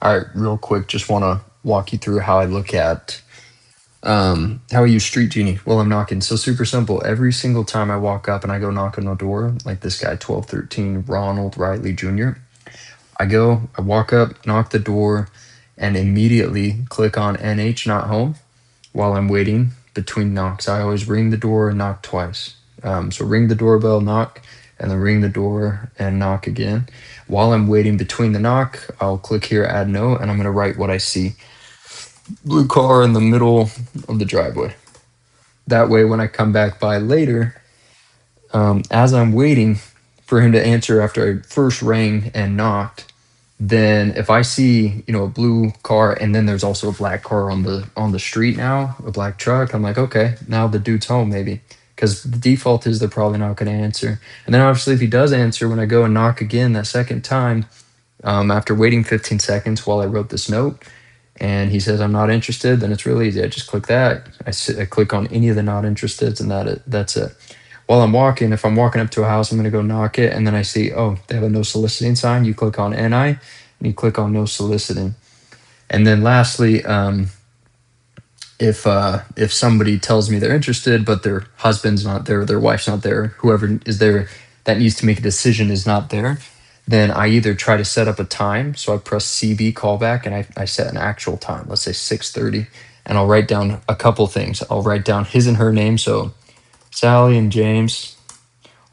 All right, real quick, just want to walk you through how I look at how I use Street Genie while I'm knocking. So super simple. Every single time I walk up and I go knock on the door, like this guy 1213 Ronald Riley Jr. I walk up, knock the door, and immediately click on NH not home while I'm waiting between knocks. I always ring the door and knock twice. So ring the doorbell, knock, and then ring the door and knock again. While I'm waiting between the knock, I'll click here, add note, and I'm going to write what I see. Blue car in the middle of the driveway. That way, when I come back by later, as I'm waiting for him to answer after I first rang and knocked, then if I see, a blue car and then there's also a black car on the street now, a black truck, I'm like, okay, now the dude's home maybe. Because the default is they're probably not going to answer. And then obviously if he does answer when I go and knock again that second time, after waiting 15 seconds while I wrote this note, and he says I'm not interested, then it's really easy. I just click that. I click on any of the not interested, and that's it. While I'm walking, if I'm walking up to a house, I'm going to go knock it, and then I see, oh, they have a no soliciting sign. You click on NI, and you click on no soliciting. And then lastly, if somebody tells me they're interested, but their husband's not there, their wife's not there, whoever is there that needs to make a decision is not there, then I either try to set up a time. So I press CB callback and I set an actual time, let's say 6:30, and I'll write down a couple things. I'll write down his and her name. So Sally and James.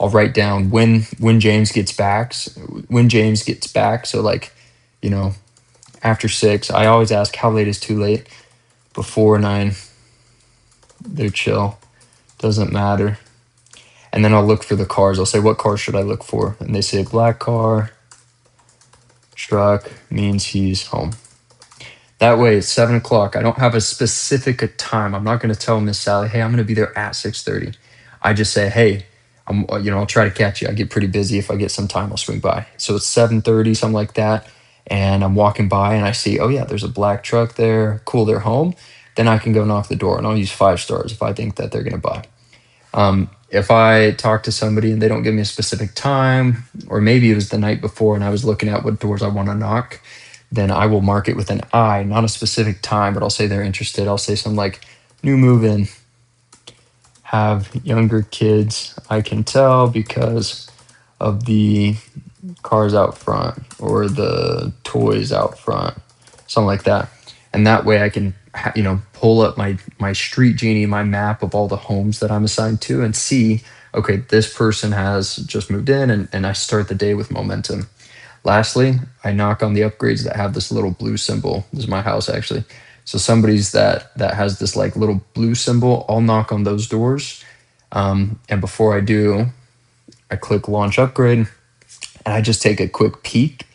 I'll write down when James gets back. When James gets back. So like, you know, after 6. I always ask how late is too late. Before 9, they're chill. Doesn't matter. And then I'll look for the cars. I'll say, what car should I look for? And they say black car, truck, means he's home. That way it's 7 o'clock. I don't have a specific time. I'm not going to tell Miss Sally, hey, I'm going to be there at 6:30. I just say, hey, I'll try to catch you. I get pretty busy. If I get some time, I'll swing by. So it's 7:30, something like that. And I'm walking by and I see, oh yeah, there's a black truck there. Cool, they're home. Then I can go knock the door and I'll use 5 stars if I think that they're going to buy. If I talk to somebody and they don't give me a specific time, or maybe it was the night before and I was looking at what doors I want to knock, then I will mark it with an I, not a specific time, but I'll say they're interested. I'll say something like new move in, have younger kids. I can tell because of the cars out front or the toys out front, something like that. And that way I can, pull up my Street Genie, my map of all the homes that I'm assigned to, and see, okay, this person has just moved in, and I start the day with momentum. Lastly, I knock on the upgrades that have this little blue symbol. This is my house actually. So somebody's that has this like little blue symbol, I'll knock on those doors. And before I do, I click launch upgrade, and I just take a quick peek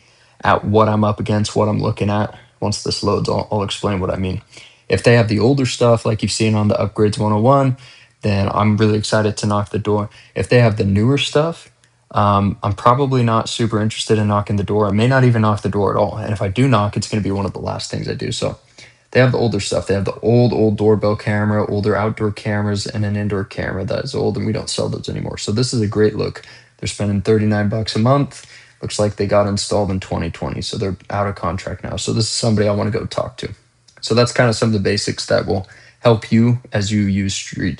at what I'm up against, what I'm looking at. Once this loads, I'll explain what I mean. If they have the older stuff, like you've seen on the Upgrades 101, then I'm really excited to knock the door. If they have the newer stuff, I'm probably not super interested in knocking the door. I may not even knock the door at all. And if I do knock, it's going to be one of the last things I do. So they have the older stuff. They have the old doorbell camera, older outdoor cameras, and an indoor camera that is old, and we don't sell those anymore. So this is a great look. They're spending 39 bucks a month. Looks like they got installed in 2020, so they're out of contract now. So this is somebody I want to go talk to. So that's kind of some of the basics that will help you as you use Street